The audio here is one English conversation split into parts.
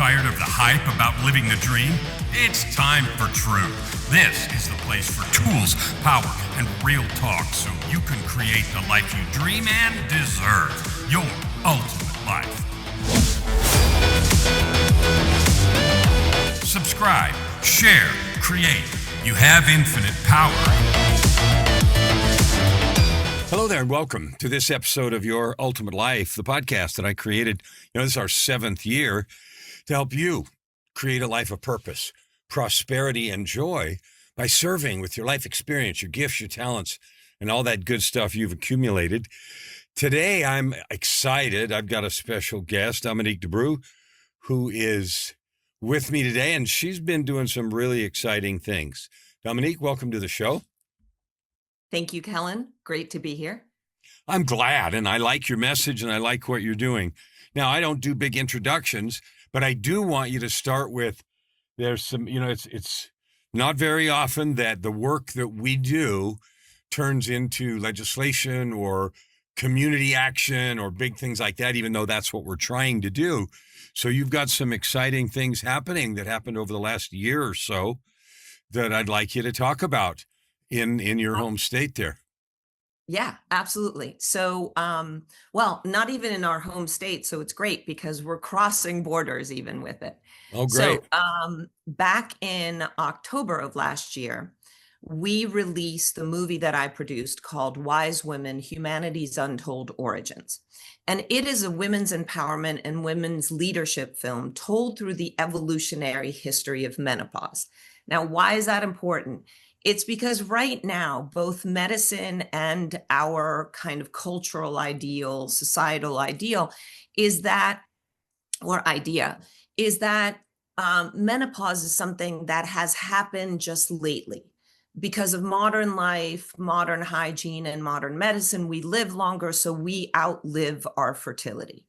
Tired of the hype about living the dream? It's time for truth. This is the place for tools, power, and real talk so you can create the life you dream and deserve. Your ultimate life. Subscribe, share, create. You have infinite power. Hello there and welcome to this episode of Your Ultimate Life, the podcast that I created. This is our 7th year to help you create a life of purpose, prosperity, and joy by serving with your life experience, your gifts, your talents, and all that good stuff you've accumulated. Today, I'm excited. I've got a special guest, Dominique Debroux, who is with me today, and she's been doing some really exciting things. Dominique, welcome to the show. Thank you, Kellan. Great to be here. I'm glad, and I like your message, and I like what you're doing. Now, I don't do big introductions, but I do want you to start with, there's some, it's not very often that the work that we do turns into legislation or community action or big things like that, even though that's what we're trying to do. So you've got some exciting things happening that happened over the last year or so that I'd like you to talk about in your home state there. Yeah, absolutely. So, not even in our home state. So it's great because we're crossing borders even with it. Oh, great. So, back in October of last year, we released the movie that I produced called Wise Women, Humanity's Untold Origins. And it is a women's empowerment and women's leadership film told through the evolutionary history of menopause. Now, why is that important? It's because right now, both medicine and our kind of cultural ideal, societal ideal is that, menopause is something that has happened just lately. Because of modern life, modern hygiene, and modern medicine, we live longer, so we outlive our fertility.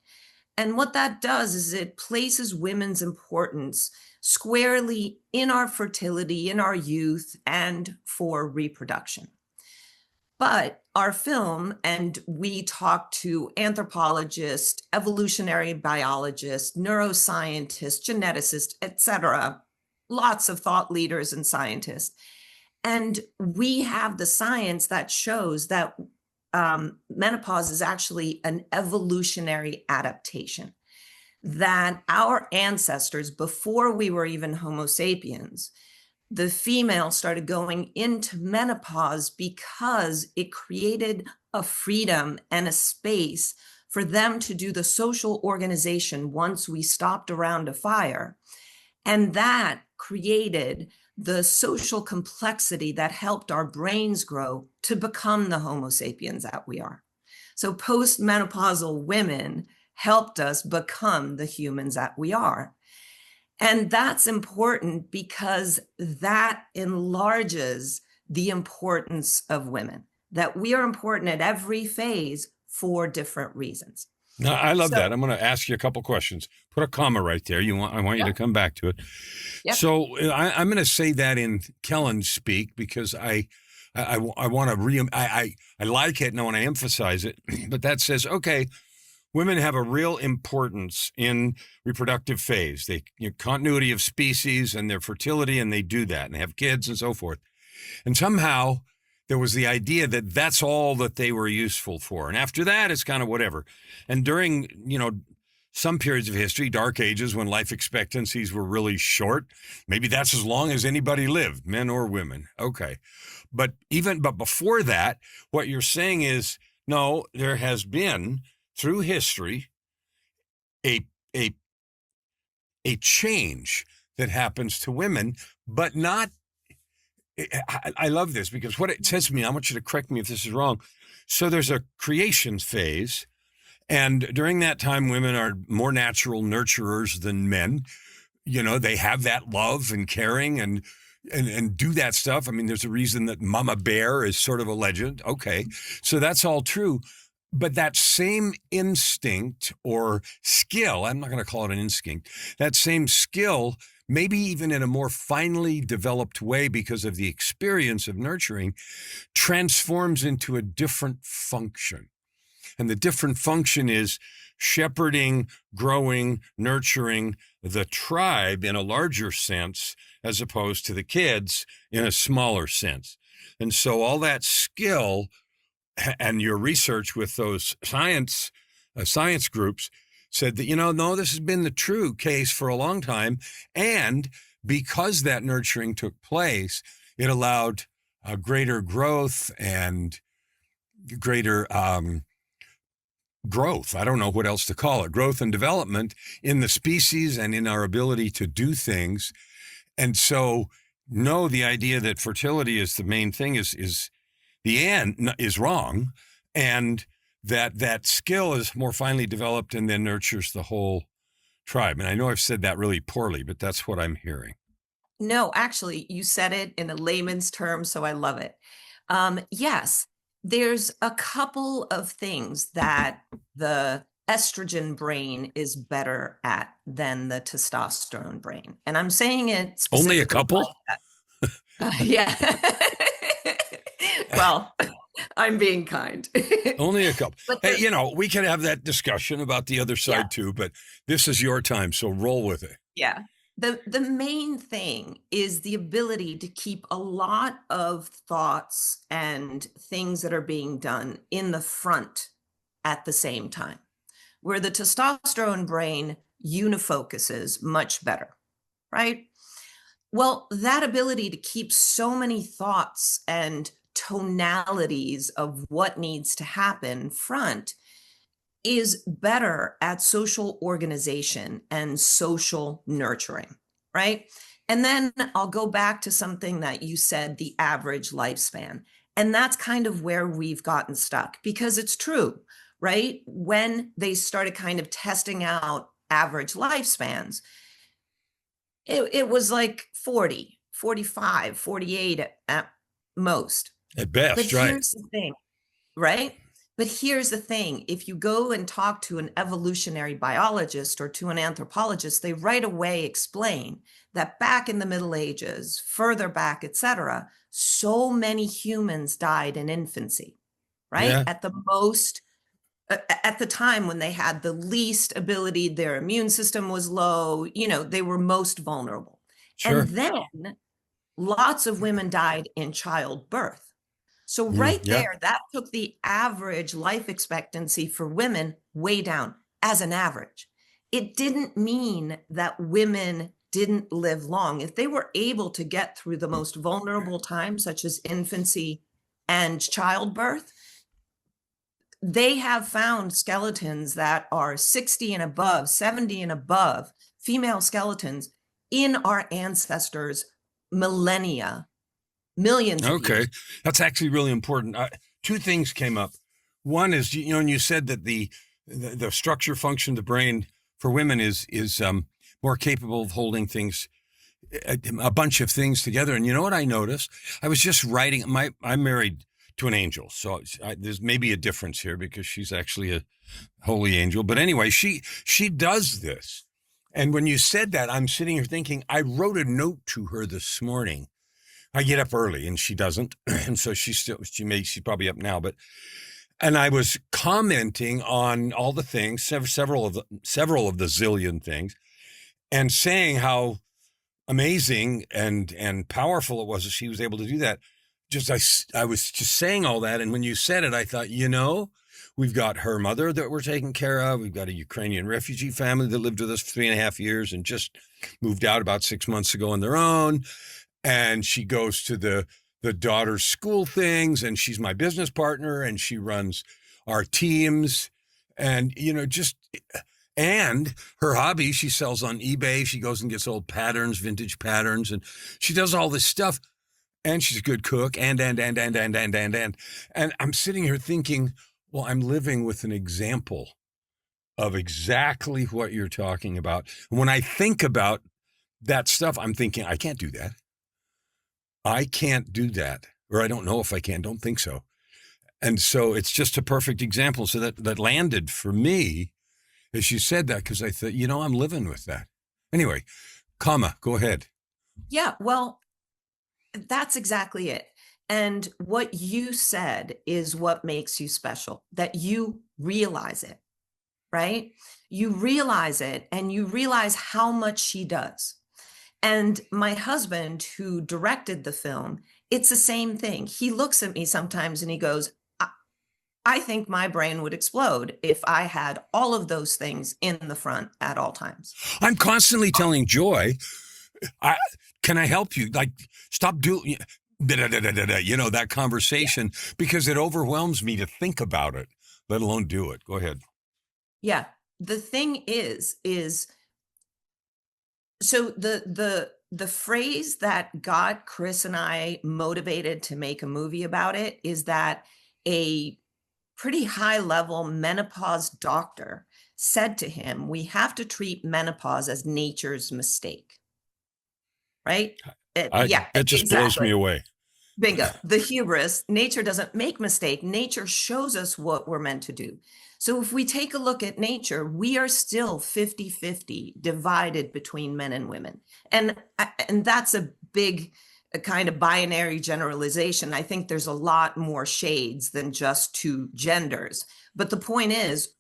And what that does is it places women's importance squarely in our fertility, in our youth, and for reproduction. But our film, and we talk to anthropologists, evolutionary biologists, neuroscientists, geneticists, etc., lots of thought leaders and scientists. And we have the science that shows that menopause is actually an evolutionary adaptation. That our ancestors, before we were even Homo sapiens, the female started going into menopause because it created a freedom and a space for them to do the social organization once we stopped around a fire. And that created the social complexity that helped our brains grow to become the Homo sapiens that we are. So postmenopausal women helped us become the humans that we are. And that's important because that enlarges the importance of women, that we are important at every phase for different reasons. No, I love that. I'm going to ask you a couple questions. Put a comma right there. I want you to come back to it. Yep. So I'm going to say that in Kellan speak because I want to I like it and I want to emphasize it. But that says, okay, women have a real importance in reproductive phase. Continuity of species and their fertility, and they do that and they have kids and so forth. And somehow there was the idea that that's all that they were useful for. And after that, it's kind of whatever. And during, some periods of history, dark ages, when life expectancies were really short, maybe that's as long as anybody lived, men or women. Okay. But before that, what you're saying is, no, there has been through history a change that happens to women, but not. I love this because what it says to me, I want you to correct me if this is wrong. So there's a creation phase, and during that time, women are more natural nurturers than men. They have that love and caring and do that stuff. I mean, there's a reason that Mama Bear is sort of a legend. Okay, so that's all true. But that same instinct or skill, I'm not going to call it an instinct, that same skill, maybe even in a more finely developed way because of the experience of nurturing, transforms into a different function. And the different function is shepherding, growing, nurturing the tribe in a larger sense, as opposed to the kids in a smaller sense. And so all that skill and your research with those science groups said that, no, this has been the true case for a long time. And because that nurturing took place, it allowed greater growth and greater growth. I don't know what else to call it. Growth and development in the species and in our ability to do things. And so, no, the idea that fertility is the main thing is the end is wrong. And that skill is more finely developed and then nurtures the whole tribe. And I know I've said that really poorly, but that's what I'm hearing. No, actually, you said it in a layman's term, so I love it. Yes, there's a couple of things that the estrogen brain is better at than the testosterone brain. And I'm saying it only a couple? Yeah. Well, I'm being kind. Only a couple. Hey, we could have that discussion about the other side too, but this is your time, so roll with it. Yeah. The main thing is the ability to keep a lot of thoughts and things that are being done in the front at the same time, where the testosterone brain unifocuses much better, right? Well, that ability to keep so many thoughts and tonalities of what needs to happen front is better at social organization and social nurturing, right? And then I'll go back to something that you said, the average lifespan. And that's kind of where we've gotten stuck, because it's true, right? When they started kind of testing out average lifespans, it was like 40, 45, 48 at most. At best, but right. Here's the thing, right? But here's the thing, if you go and talk to an evolutionary biologist or to an anthropologist, they right away explain that back in the Middle Ages, further back, etc., so many humans died in infancy, right? Yeah. At the time when they had the least ability, their immune system was low, they were most vulnerable. Sure. And then lots of women died in childbirth. So there, that took the average life expectancy for women way down as an average. It didn't mean that women didn't live long. If they were able to get through the most vulnerable times, such as infancy and childbirth, they have found skeletons that are 60 and above, 70 and above, female skeletons in our ancestors' millennia. Millions of years. That's actually really important. Two things came up. One is, and you said that the structure function of the brain for women is more capable of holding things, a bunch of things together. And you know what I noticed? I was just writing. I'm married to an angel, so there's maybe a difference here because she's actually a holy angel. But anyway, she does this. And when you said that, I'm sitting here thinking, I wrote a note to her this morning. I get up early and she doesn't. And so she's probably up now, and I was commenting on all the things, several of the zillion things, and saying how amazing and powerful it was that she was able to do that. I was just saying all that. And when you said it, I thought, we've got her mother that we're taking care of. We've got a Ukrainian refugee family that lived with us for 3.5 years and just moved out about 6 months ago on their own. And she goes to the daughter's school things, and she's my business partner, and she runs our teams. And, and her hobby, she sells on eBay. She goes and gets old patterns, vintage patterns, and she does all this stuff. And she's a good cook, and I'm sitting here thinking, well, I'm living with an example of exactly what you're talking about. And when I think about that stuff, I'm thinking, I can't do that. I can't do that. Or I don't know if I can. Don't think so. And so it's just a perfect example. So that landed for me as you said that, because I thought, I'm living with that. Anyway, go ahead. Yeah, well, that's exactly it. And what you said is what makes you special, that you realize it. right? You realize it and you realize how much she does. And my husband, who directed the film, it's the same thing. He looks at me sometimes and he goes, I think my brain would explode if I had all of those things in the front at all times. I'm constantly telling Joy, can I help you? Like, stop doing, that conversation, because it overwhelms me to think about it, let alone do it. Go ahead. Yeah. The thing is so the phrase that got Chris and I motivated to make a movie about it is that a pretty high level menopause doctor said to him, we have to treat menopause as nature's mistake. Right? It just blows me away. Bingo. The hubris. Nature doesn't make mistake. Nature shows us what we're meant to do. So if we take a look at nature, we are still 50-50 divided between men and women. And that's a big kind of binary generalization. I think there's a lot more shades than just two genders. But the point is,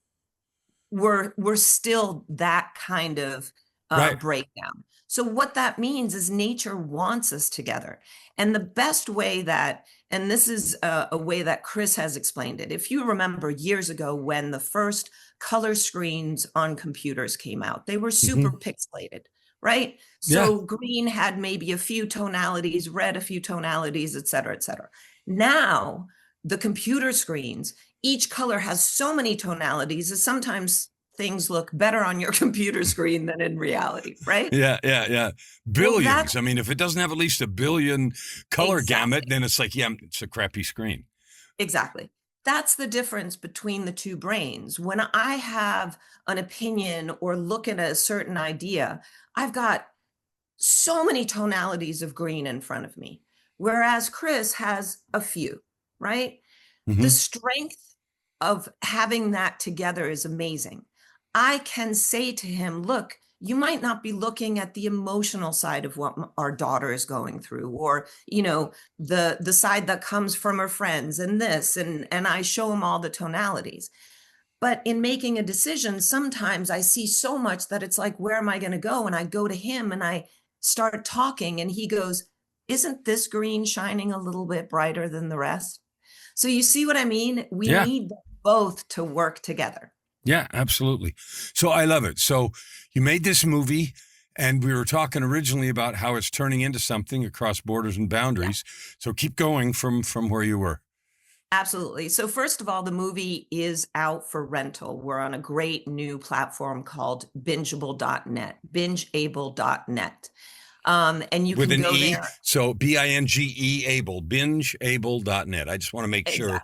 we're still that kind of Right. breakdown. So what that means is nature wants us together. And the best way that, and this is a way that Chris has explained it. If you remember years ago when the first color screens on computers came out, they were super pixelated, right? So green had maybe a few tonalities, red a few tonalities, et cetera, et cetera. Now, the computer screens, each color has so many tonalities that sometimes things look better on your computer screen than in reality, right? Yeah. Billions. Well, I mean, if it doesn't have at least a billion color gamut, then it's like, it's a crappy screen. Exactly. That's the difference between the two brains. When I have an opinion or look at a certain idea, I've got so many tonalities of green in front of me, whereas Chris has a few, right? The strength of having that together is amazing. I can say to him, look, you might not be looking at the emotional side of what our daughter is going through, or, the side that comes from her friends and this, and I show him all the tonalities. But in making a decision, sometimes I see so much that it's like, where am I going to go? And I go to him and I start talking and he goes, isn't this green shining a little bit brighter than the rest? So you see what I mean? We need both to work together. Yeah, absolutely. So I love it. So you made this movie, and we were talking originally about how it's turning into something across borders and boundaries. Yeah. So keep going from where you were. Absolutely. So first of all, the movie is out for rental. We're on a great new platform called bingeable.net, bingeable.net. And you with can an go E, there. So binge able, bingeable.net. I just want to make sure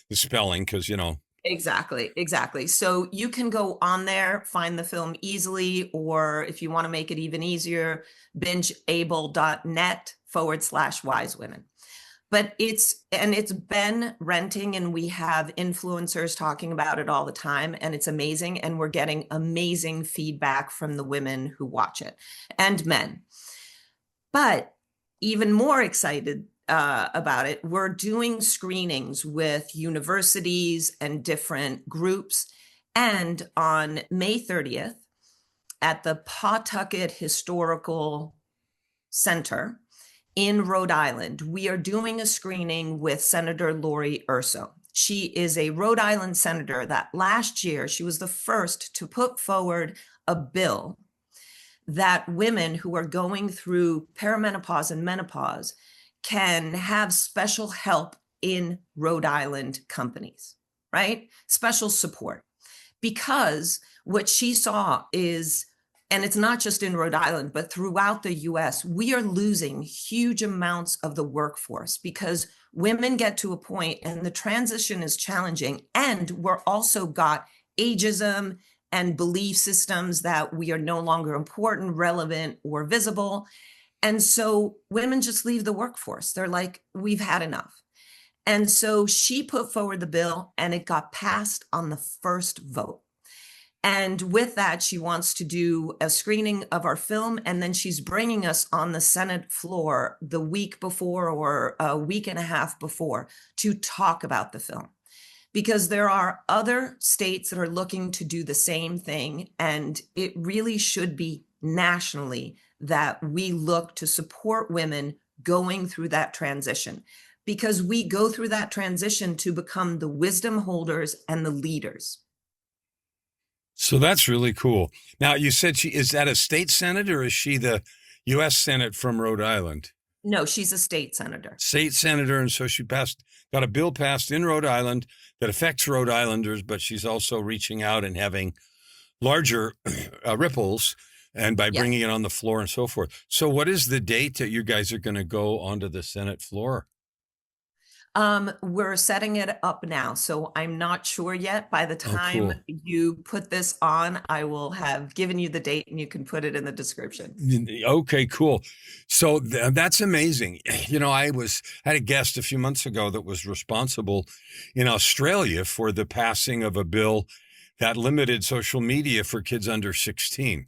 the spelling, because Exactly. So you can go on there, find the film easily, or if you want to make it even easier, bingeable.net/wise women. But it's been renting, and we have influencers talking about it all the time, and it's amazing. And we're getting amazing feedback from the women who watch it, and men. But even more excited about it, we're doing screenings with universities and different groups. And on May 30th, at the Pawtucket Historical Center in Rhode Island, we are doing a screening with Senator Lori Urso. She is a Rhode Island senator that last year, she was the first to put forward a bill that women who are going through perimenopause and menopause can have special help in Rhode Island companies, right? Special support. Because what she saw is, and it's not just in Rhode Island, but throughout the US, we are losing huge amounts of the workforce because women get to a point and the transition is challenging. And we're also got ageism and belief systems that we are no longer important, relevant, or visible. And so women just leave the workforce. They're like, we've had enough. And so she put forward the bill and it got passed on the first vote. And with that, she wants to do a screening of our film. And then she's bringing us on the Senate floor the week before or a week and a half before to talk about the film. because there are other states that are looking to do the same thing. And it really should be nationally that we look to support women going through that transition, because we go through that transition to become the wisdom holders and the leaders. So that's really cool. Now, you said is that a state senator, or is she the U.S. Senate from Rhode Island? No, she's a state senator. State senator, and so she got a bill passed in Rhode Island that affects Rhode Islanders, but she's also reaching out and having larger ripples, and by bringing it on the floor and so forth. So what is the date that you guys are going to go onto the Senate floor? We're setting it up now, so I'm not sure yet. By the time you put this on, I will have given you the date and you can put it in the description. Okay, cool. So that's amazing. You know, I had a guest a few months ago that was responsible in Australia for the passing of a bill that limited social media for kids under 16.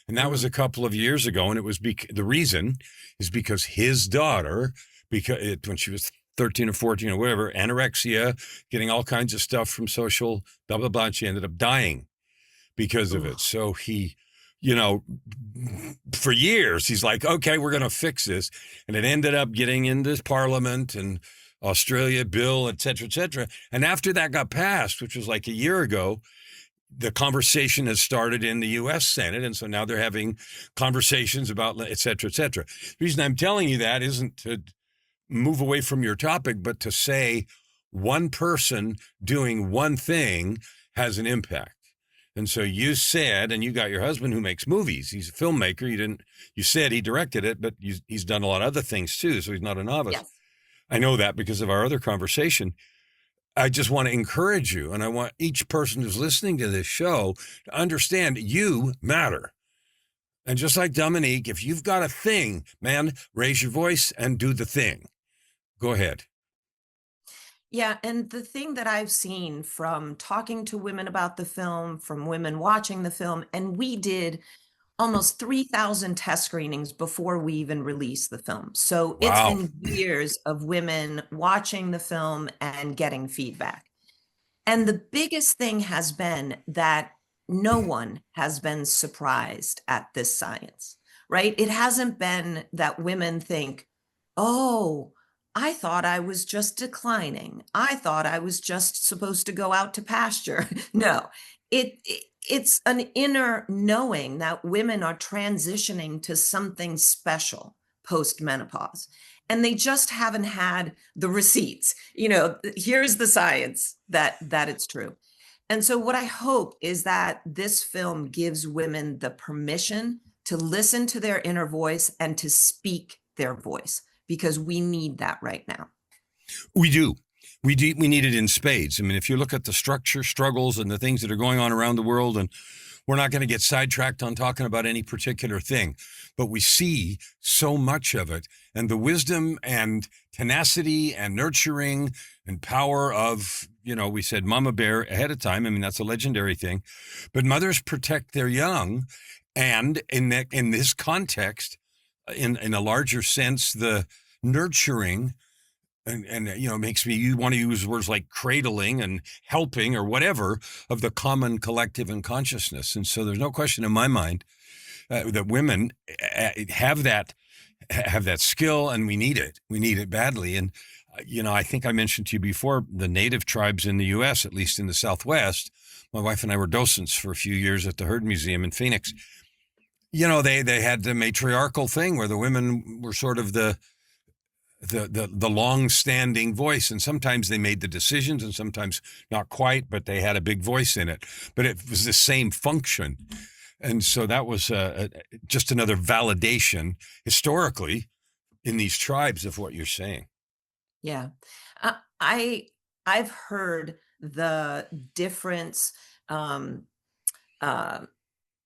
And that was a couple of years ago. And it was the reason is because his daughter, when she was 13 or 14 or whatever, anorexia, getting all kinds of stuff from social, blah, blah, blah. And she ended up dying because of it. So he, you know, for years, he's like, okay, we're going to fix this. And it ended up getting into Parliament and Australia bill, et cetera, et cetera. And after that got passed, which was like a year ago, the conversation has started in the U.S. Senate. And so now they're having conversations about et cetera, et cetera. The reason I'm telling you that isn't to move away from your topic, but to say one person doing one thing has an impact. And so you said, and you got your husband who makes movies. He's a filmmaker. You said he directed it, but he's done a lot of other things too. So he's not a novice. Yes. I know that because of our other conversation. I just want to encourage you, and I want each person who's listening to this show to understand you matter. And just like Dominique, if you've got a thing, man, raise your voice and do the thing. Go ahead. Yeah, and the thing that I've seen from talking to women about the film, from women watching the film, and we did almost 3,000 test screenings before we even released the film. So It's been years of women watching the film and getting feedback. And the biggest thing has been that no one has been surprised at this science, right? It hasn't been that women think, oh, I thought I was just declining. I thought I was just supposed to go out to pasture. No, it's an inner knowing that women are transitioning to something special post-menopause. And they just haven't had the receipts. You know, here's the science that it's true. And so what I hope is that this film gives women the permission to listen to their inner voice and to speak their voice, because we need that right now. We do. We need it in spades. I mean, if you look at the struggles and the things that are going on around the world, and we're not going to get sidetracked on talking about any particular thing, but we see so much of it, and the wisdom and tenacity and nurturing and power of, you know, we said mama bear ahead of time. I mean, that's a legendary thing, but mothers protect their young. And in this context, in a larger sense, the nurturing and you know, makes me, you want to use words like cradling and helping or whatever of the common collective and consciousness. And so there's no question in my mind that women have that skill, and we need it badly. And you know, I think I mentioned to you before, the native tribes in the U.S., at least in the Southwest, my wife and I were docents for a few years at the Heard Museum in Phoenix. You know, they had the matriarchal thing where the women were sort of the long-standing voice, and sometimes they made the decisions and sometimes not quite, but they had a big voice in it. But it was the same function. And so that was just another validation historically in these tribes of what you're saying. Yeah. I've heard the difference,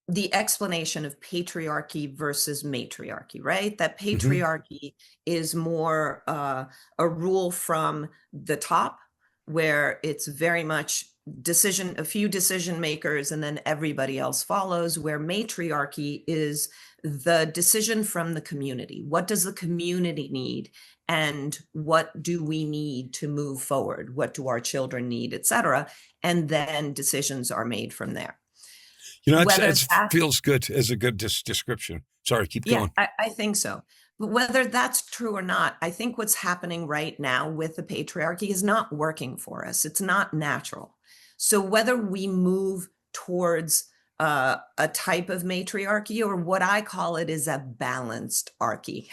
the explanation of patriarchy versus matriarchy, right? That patriarchy is more a rule from the top, where it's very much a few decision makers, and then everybody else follows, where matriarchy is the decision from the community. What does the community need? and what do we need to move forward? What do our children need, et cetera? And then decisions are made from there. It feels good as a good description. Sorry, keep going. I think so. But whether that's true or not, I think what's happening right now with the patriarchy is not working for us. It's not natural. So whether we move towards a type of matriarchy, or what I call it is a balanced archy,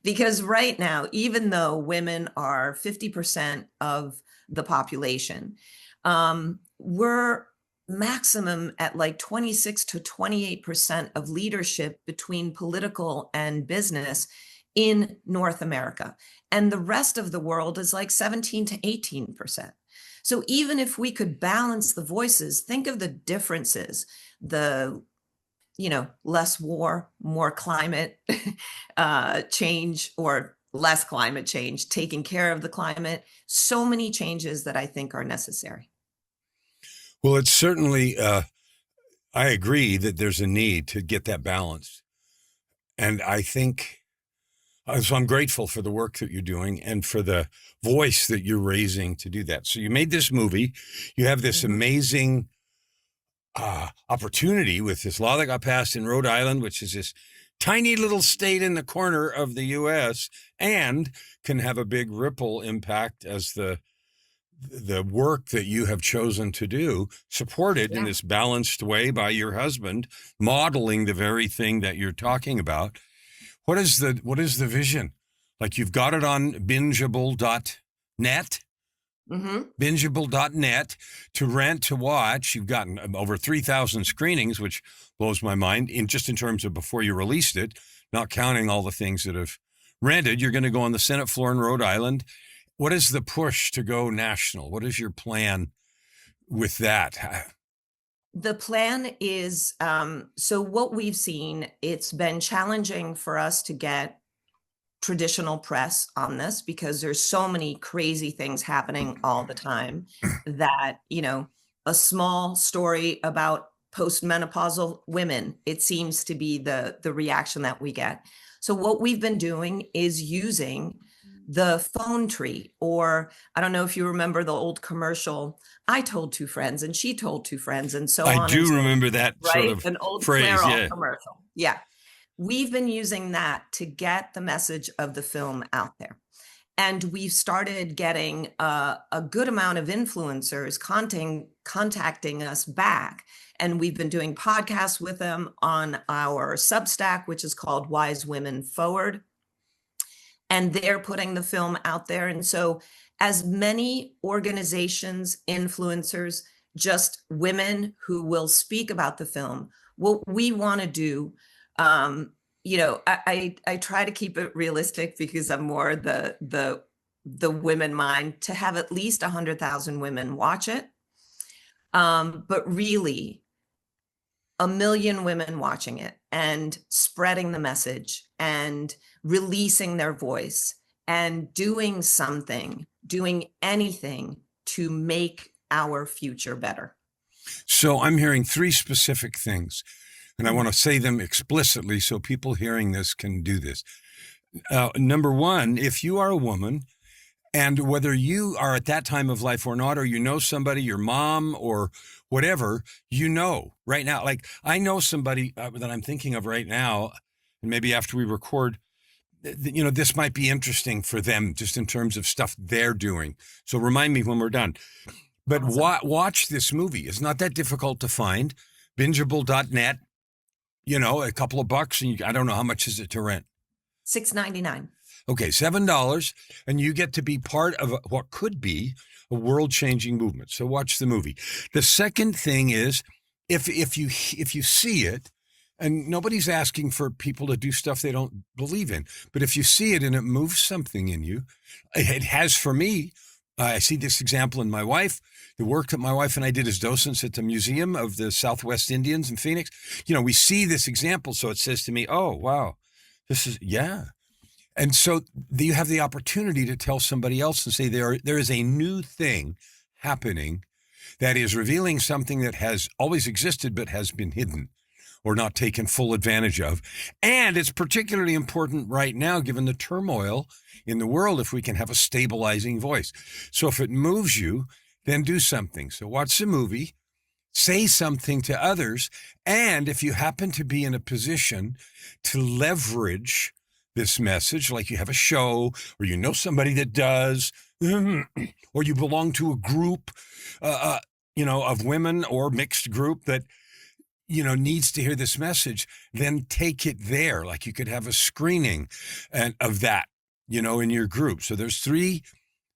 because right now, even though women are 50% of the population, we're maximum at like 26 to 28% of leadership between political and business in North America. And the rest of the world is like 17 to 18%. So even if we could balance the voices, think of the differences, less war, more climate change, or less climate change, taking care of the climate, so many changes that I think are necessary. Well, it's certainly, I agree that there's a need to get that balance. And I think, so I'm grateful for the work that you're doing and for the voice that you're raising to do that. So you made this movie, you have this amazing opportunity with this law that got passed in Rhode Island, which is this tiny little state in the corner of the U.S. and can have a big ripple impact as the work that you have chosen to do, supported in this balanced way by your husband, modeling the very thing that you're talking about. What is the vision? Like, you've got it on bingeable.net, bingeable.net to rent, to watch. You've gotten over 3,000 screenings, which blows my mind in terms of before you released it, not counting all the things that have rented. You're going to go on the Senate floor in Rhode Island. What is the push to go national? What is your plan with that? The plan is, so what we've seen, it's been challenging for us to get traditional press on this because there's so many crazy things happening all the time that, a small story about postmenopausal women, it seems to be the reaction that we get. So what we've been doing is using the phone tree, or I don't know if you remember the old commercial, I told two friends and she told two friends, and so on. I do remember that, right? Sort of an old phrase, commercial. Yeah. We've been using that to get the message of the film out there. And we've started getting a good amount of influencers contacting us back. And we've been doing podcasts with them on our Substack, which is called Wise Women Forward. And they're putting the film out there. And so as many organizations, influencers, just women who will speak about the film, what we want to do, I try to keep it realistic because I'm more the women mind, to have at least 100,000 women watch it. But really, 1 million women watching it and spreading the message and releasing their voice and doing anything to make our future better. So I'm hearing 3 specific things, and I want to say them explicitly so people hearing this can do this. Number 1, if you are a woman, and whether you are at that time of life or not, or you know somebody, your mom or whatever, right now, like I know somebody that I'm thinking of right now, and maybe after we record, this might be interesting for them just in terms of stuff they're doing. So remind me when we're done. But awesome. Watch this movie. It's not that difficult to find. Bingeable.net, a couple of bucks, and I don't know how much is it to rent. $6.99. Okay, $7, and you get to be part of what could be a world-changing movement. So watch the movie. The second thing is, if you see it, and nobody's asking for people to do stuff they don't believe in, but if you see it and it moves something in you, it has for me. I see this example in my wife. The work that my wife and I did as docents at the Museum of the Southwest Indians in Phoenix. We see this example, so it says to me, "Oh, wow, this is And so you have the opportunity to tell somebody else and say there is a new thing happening that is revealing something that has always existed but has been hidden. or not taken full advantage of. And it's particularly important right now, given the turmoil in the world, if we can have a stabilizing voice. So if it moves you, then do something. So watch the movie, say something to others, and if you happen to be in a position to leverage this message, like you have a show, or you know somebody that does, or you belong to a group, of women or mixed group that, needs to hear this message, then take it there. Like you could have a screening of that, in your group. So there's 3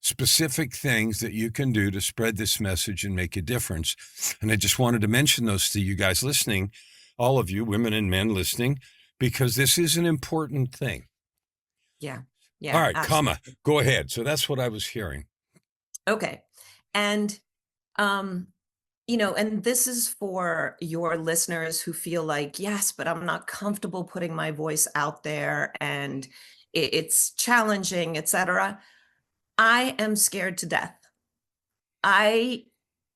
specific things that you can do to spread this message and make a difference. And I just wanted to mention those to you guys listening, all of you, women and men listening, because this is an important thing. Yeah. All right, absolutely. comma, go ahead. So that's what I was hearing. Okay. And, and this is for your listeners who feel like, yes, but I'm not comfortable putting my voice out there and it's challenging, etc. I am scared to death.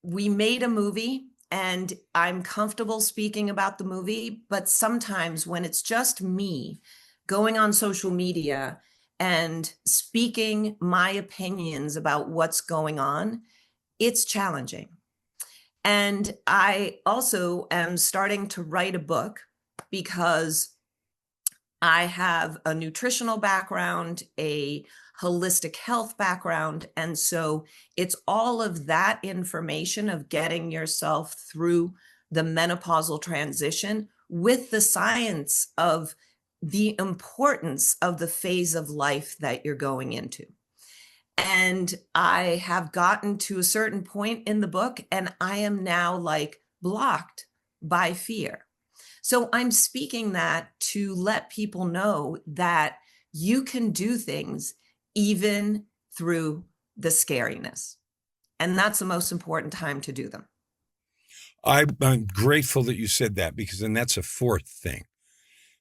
We made a movie and I'm comfortable speaking about the movie, but sometimes when it's just me going on social media and speaking my opinions about what's going on, it's challenging. And I also am starting to write a book because I have a nutritional background, a holistic health background. And so it's all of that information of getting yourself through the menopausal transition with the science of the importance of the phase of life that you're going into. And I have gotten to a certain point in the book, and I am now like blocked by fear. So I'm speaking that to let people know that you can do things even through the scariness. And that's the most important time to do them. I'm grateful that you said that, because then that's a 4th thing.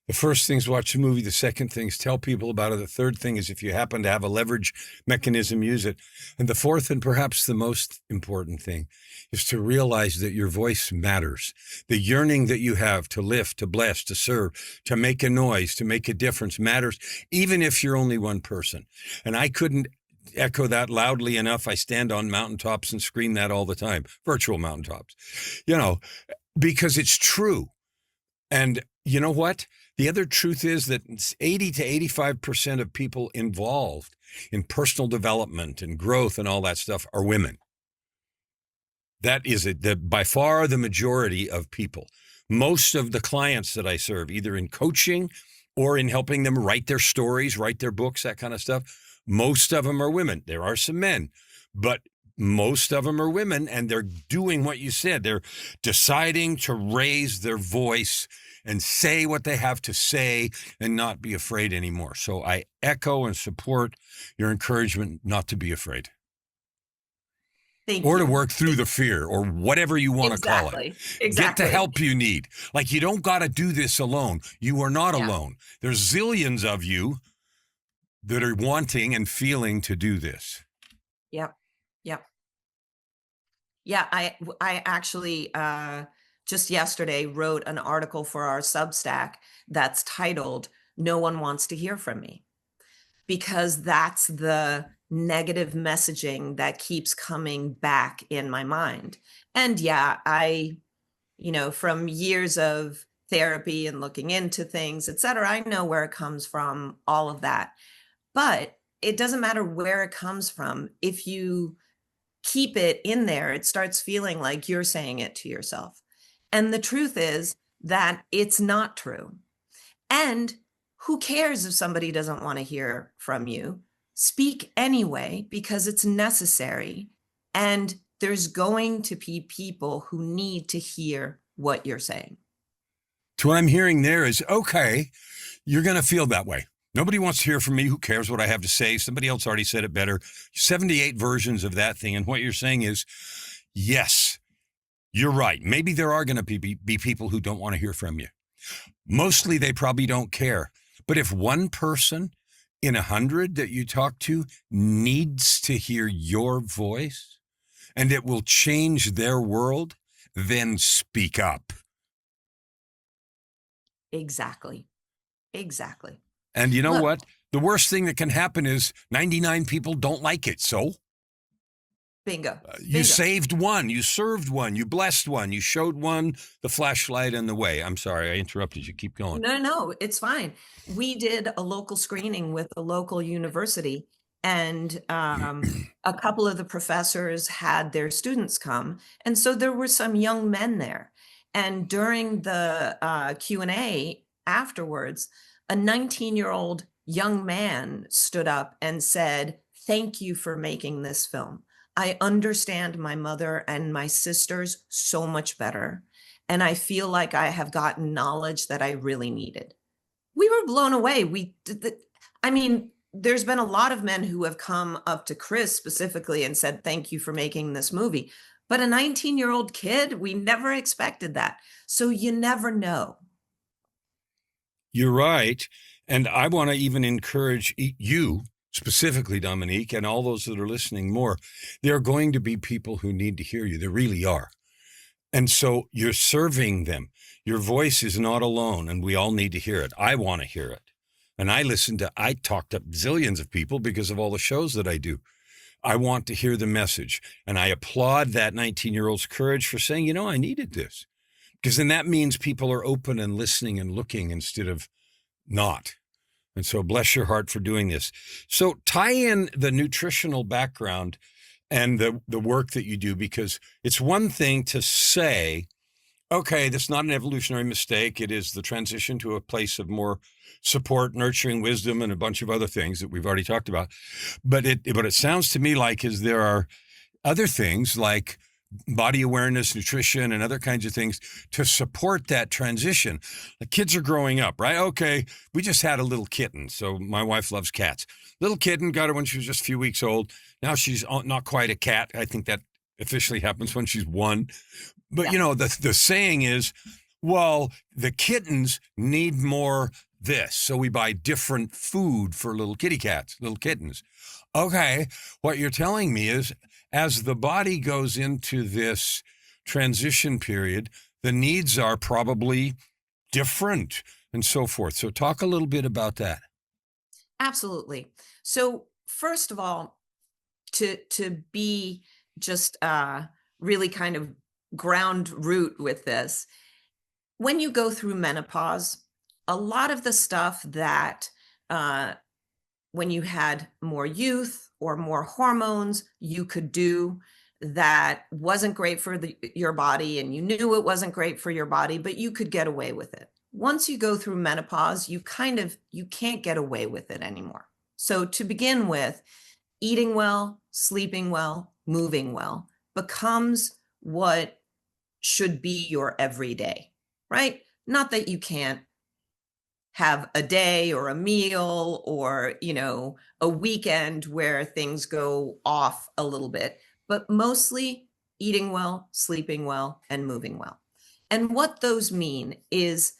The first thing is watch the movie. The second thing is tell people about it. The third thing is, if you happen to have a leverage mechanism, use it. And the 4th, and perhaps the most important thing, is to realize that your voice matters. The yearning that you have to lift, to bless, to serve, to make a noise, to make a difference matters, even if you're only one person. And I couldn't echo that loudly enough. I stand on mountaintops and scream that all the time, virtual mountaintops, because it's true. And you know what? The other truth is that 80 to 85% of people involved in personal development and growth and all that stuff are women. That is by far the majority of people. Most of the clients that I serve, either in coaching or in helping them write their stories, write their books, that kind of stuff, most of them are women. There are some men, but most of them are women, and they're doing what you said. They're deciding to raise their voice and say what they have to say and not be afraid anymore. So I echo and support your encouragement not to be afraid. Thank or you. to work through the fear, or whatever you want to call it. Exactly. Get the help you need. Like, you don't got to do this alone. You are not Yeah. alone. There's zillions of you that are wanting and feeling to do this. Yep. Yep. Yeah, I actually just yesterday wrote an article for our Substack that's titled "No One Wants to Hear from Me," because that's the negative messaging that keeps coming back in my mind. And yeah, from years of therapy and looking into things, et cetera, I know where it comes from, all of that. But it doesn't matter where it comes from. If you keep it in there, it starts feeling like you're saying it to yourself. And the truth is that it's not true. And who cares if somebody doesn't want to hear from you? Speak anyway, because it's necessary. And there's going to be people who need to hear what you're saying. So what I'm hearing there is, okay, you're going to feel that way. Nobody wants to hear from me. Who cares what I have to say? Somebody else already said it better. 78 versions of that thing. And what you're saying is, yes, you're right. Maybe there are going to be people who don't want to hear from you. Mostly they probably don't care. But if one person in 100 that you talk to needs to hear your voice and it will change their world, then speak up. Exactly. Exactly. And you know Look, what? The worst thing that can happen is 99 people don't like it. So bingo. you Bingo. saved one, you served one, you blessed one, you showed one the flashlight and the way. I'm sorry, I interrupted you. Keep going. No, it's fine. We did a local screening with a local university, and a couple of the professors had their students come. And so there were some young men there. And during the Q&A afterwards, a 19-year-old young man stood up and said, "Thank you for making this film. I understand my mother and my sisters so much better. And I feel like I have gotten knowledge that I really needed." We were blown away. I mean, there's been a lot of men who have come up to Chris specifically and said, "Thank you for making this movie." But a 19-year-old kid, we never expected that. So you never know. You're right. And I want to even encourage you, specifically, Dominique, and all those that are listening more. There are going to be people who need to hear you. There really are. And so you're serving them. Your voice is not alone, and we all need to hear it. I want to hear it. And I talked to zillions of people because of all the shows that I do. I want to hear the message. And I applaud that 19-year-old's courage for saying, I needed this. Because then that means people are open and listening and looking instead of not. And so bless your heart for doing this. So tie in the nutritional background and the work that you do, because it's one thing to say, okay, that's not an evolutionary mistake. It is the transition to a place of more support, nurturing, wisdom, and a bunch of other things that we've already talked about. But it sounds to me like there are other things like body awareness, nutrition, and other kinds of things to support that transition. The kids are growing up, right? Okay, we just had a little kitten. So my wife loves cats. Little kitten, got her when she was just a few weeks old. Now she's not quite a cat. I think that officially happens when she's 1. But, Yeah. the saying is, well, the kittens need more this. So we buy different food for little kitty cats, little kittens. Okay, what you're telling me is, as the body goes into this transition period, the needs are probably different and so forth. So talk a little bit about that. Absolutely. So first of all, to be just really kind of ground root with this, when you go through menopause, a lot of the stuff that when you had more youth or more hormones you could do that wasn't great for your body, and you knew it wasn't great for your body, but you could get away with it. Once you go through menopause, you can't get away with it anymore. So to begin with, eating well, sleeping well, moving well becomes what should be your everyday, right? Not that you can't have a day or a meal or, a weekend where things go off a little bit, but mostly eating well, sleeping well, and moving well. And what those mean is,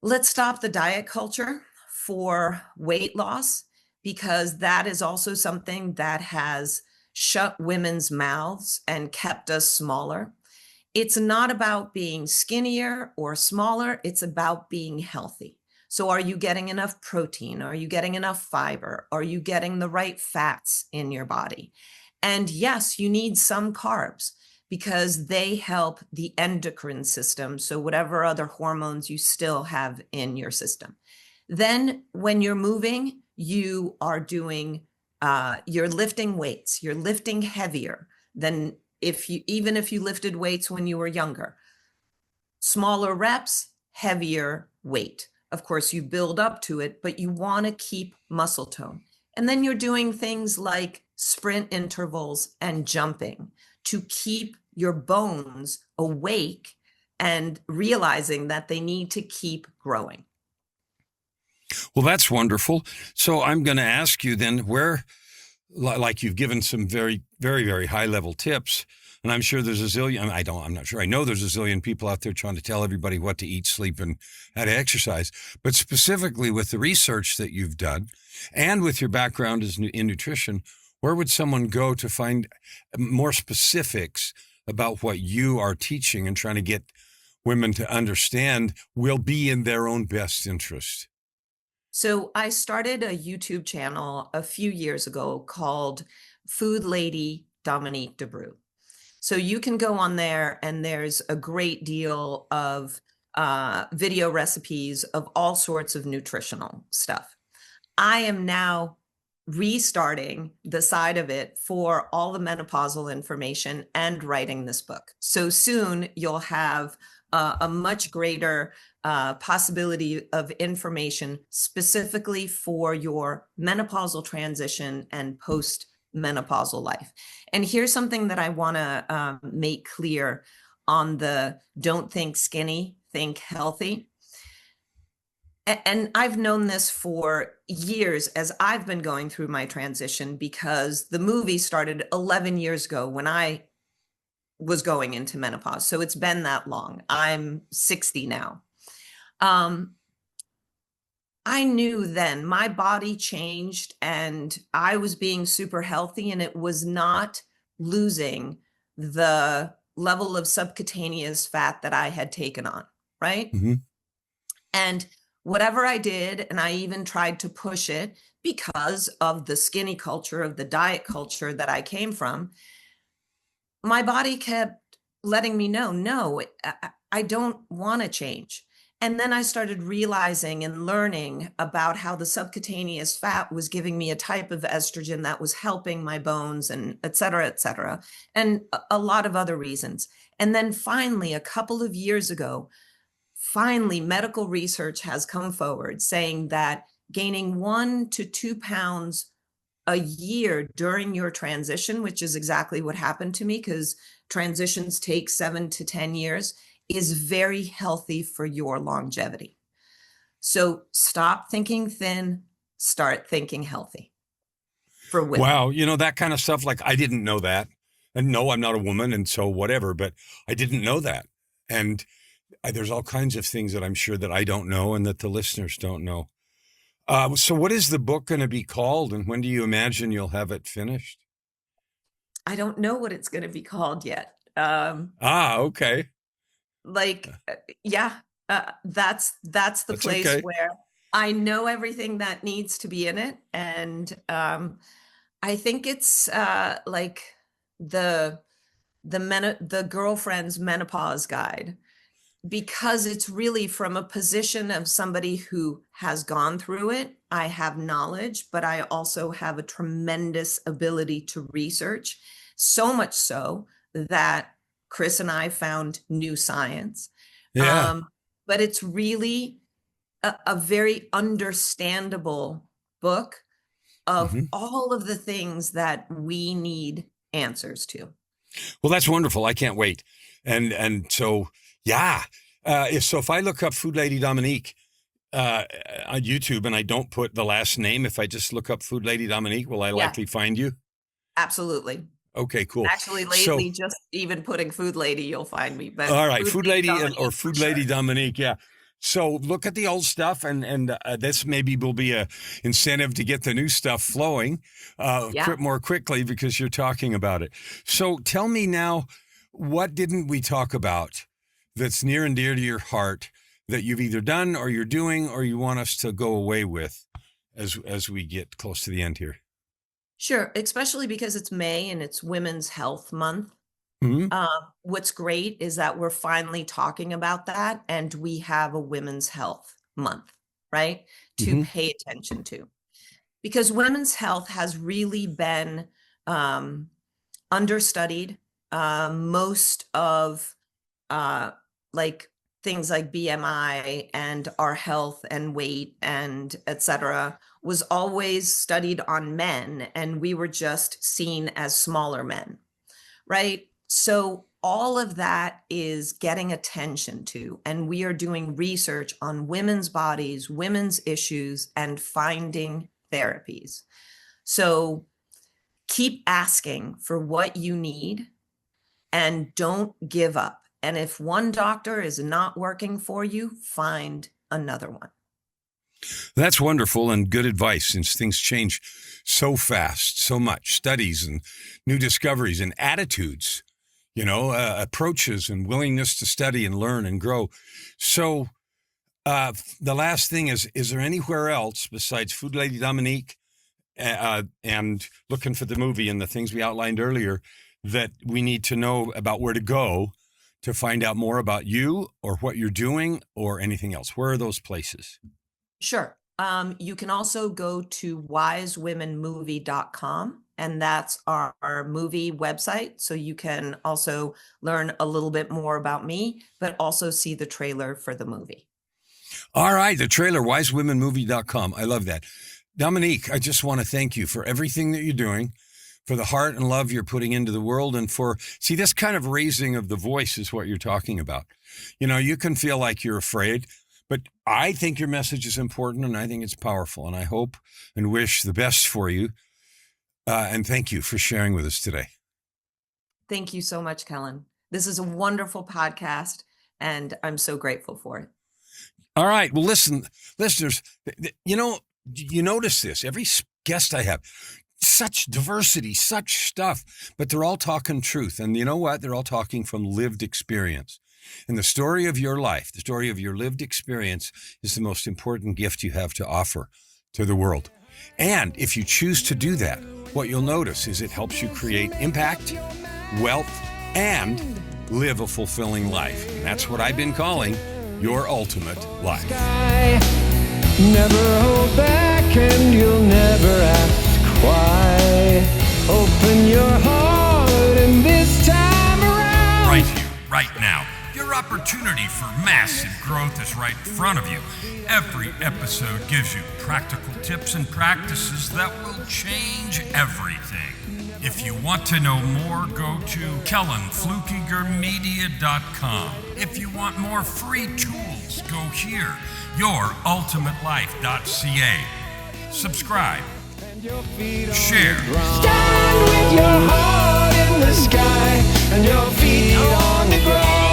let's stop the diet culture for weight loss, because that is also something that has shut women's mouths and kept us smaller. It's not about being skinnier or smaller. It's about being healthy. So are you getting enough protein? Are you getting enough fiber? Are you getting the right fats in your body? And yes, you need some carbs because they help the endocrine system. So whatever other hormones you still have in your system. Then when you're moving, you are doing, you're lifting weights, you're lifting heavier than even if you lifted weights when you were younger. Smaller reps, heavier weight. Of course, you build up to it, but you want to keep muscle tone. And then you're doing things like sprint intervals and jumping to keep your bones awake and realizing that they need to keep growing. Well, that's wonderful. So I'm going to ask you then, where, like you've given some very, very, very high level tips, and I'm sure there's a zillion, I'm not sure, I know there's a zillion people out there trying to tell everybody what to eat, sleep, and how to exercise. But specifically with the research that you've done and with your background in nutrition, where would someone go to find more specifics about what you are teaching and trying to get women to understand will be in their own best interest? So I started a YouTube channel a few years ago called Food Lady Dominique Debroux. So you can go on there and there's a great deal of video recipes of all sorts of nutritional stuff. I am now restarting the side of it for all the menopausal information and writing this book. So soon you'll have a much greater possibility of information specifically for your menopausal transition and post-menopausal life. And here's something that I want to make clear on the don't think skinny, think healthy. And I've known this for years as I've been going through my transition, because the movie started 11 years ago when I was going into menopause. So it's been that long. I'm 60 now. I knew then my body changed and I was being super healthy, and it was not losing the level of subcutaneous fat that I had taken on, right? Mm-hmm. And whatever I did, and I even tried to push it because of the skinny culture, of the diet culture that I came from, my body kept letting me know, no, I don't want to change. And then I started realizing and learning about how the subcutaneous fat was giving me a type of estrogen that was helping my bones, and et cetera, and a lot of other reasons. And then finally, a couple of years ago, medical research has come forward saying that gaining 1 to 2 pounds a year during your transition, which is exactly what happened to me, because transitions take 7 to 10 years, is very healthy for your longevity. So stop thinking thin, start thinking healthy for women. Wow. That kind of stuff, like I didn't know that. And no, I'm not a woman, and so whatever, but I didn't know that. And there's all kinds of things that I'm sure that I don't know and that the listeners don't know. So what is the book going to be called, and when do you imagine you'll have it finished? I don't know what it's going to be called yet. Okay. That's the place okay. where I know everything that needs to be in it. And I think it's like the girlfriend's menopause guide, because it's really from a position of somebody who has gone through it. I have knowledge, but I also have a tremendous ability to research, so much so that Chris and I found new science. Yeah. But it's really a very understandable book of all of the things that we need answers to. Well, that's wonderful. I can't wait. And so, yeah. If I look up Food Lady Dominique on YouTube and I don't put the last name, if I just look up Food Lady Dominique, will I likely find you? Absolutely. Okay, cool. Actually, lately, just even putting Food Lady, you'll find me. But all right, Food Lady or Food Lady sure. Dominique, yeah. So look at the old stuff, and this maybe will be a incentive to get the new stuff flowing more quickly, because you're talking about it. So tell me now, what didn't we talk about that's near and dear to your heart that you've either done or you're doing or you want us to go away with as we get close to the end here? Sure, especially because it's May and it's Women's Health Month. Mm-hmm. What's great is that we're finally talking about that, and we have a Women's Health Month, right, to pay attention to. Because women's health has really been understudied. Most of things like BMI and our health and weight and et cetera was always studied on men, and we were just seen as smaller men, right? So all of that is getting attention to, and we are doing research on women's bodies, women's issues, and finding therapies. So keep asking for what you need and don't give up. And if one doctor is not working for you, find another one. That's wonderful and good advice, since things change so fast, so much, studies and new discoveries and attitudes. approaches and willingness to study and learn and grow. So the last thing is there anywhere else besides Food Lady Dominique and looking for the movie and the things we outlined earlier that we need to know about where to go to find out more about you or what you're doing or anything else? Where are those places? Sure. You can also go to wisewomenmovie.com, and that's our movie website. So you can also learn a little bit more about me, but also see the trailer for the movie. All right, the trailer, wisewomenmovie.com. I love that. Dominique, I just want to thank you for everything that you're doing, for the heart and love you're putting into the world, and see, this kind of raising of the voice is what you're talking about. You can feel like you're afraid, but I think your message is important, and I think it's powerful, and I hope and wish the best for you. And thank you for sharing with us today. Thank you so much, Kellan. This is a wonderful podcast, and I'm so grateful for it. All right. Well, listen, listeners, you notice this. Every guest I have, such diversity, such stuff, but they're all talking truth. And you know what? They're all talking from lived experience. And the story of your life, the story of your lived experience is the most important gift you have to offer to the world. And if you choose to do that, what you'll notice is it helps you create impact, wealth, and live a fulfilling life. And that's what I've been calling your ultimate life. Never hold back and you'll never ask why. Open your heart and this time around. Right here, right now. Your opportunity for massive growth is right in front of you. Every episode gives you practical tips and practices that will change everything. If you want to know more, go to KellanFluckigerMedia.com. If you want more free tools, go here, YourUltimateLife.ca. Subscribe. Share. Stand with your heart in the sky and your feet on the ground.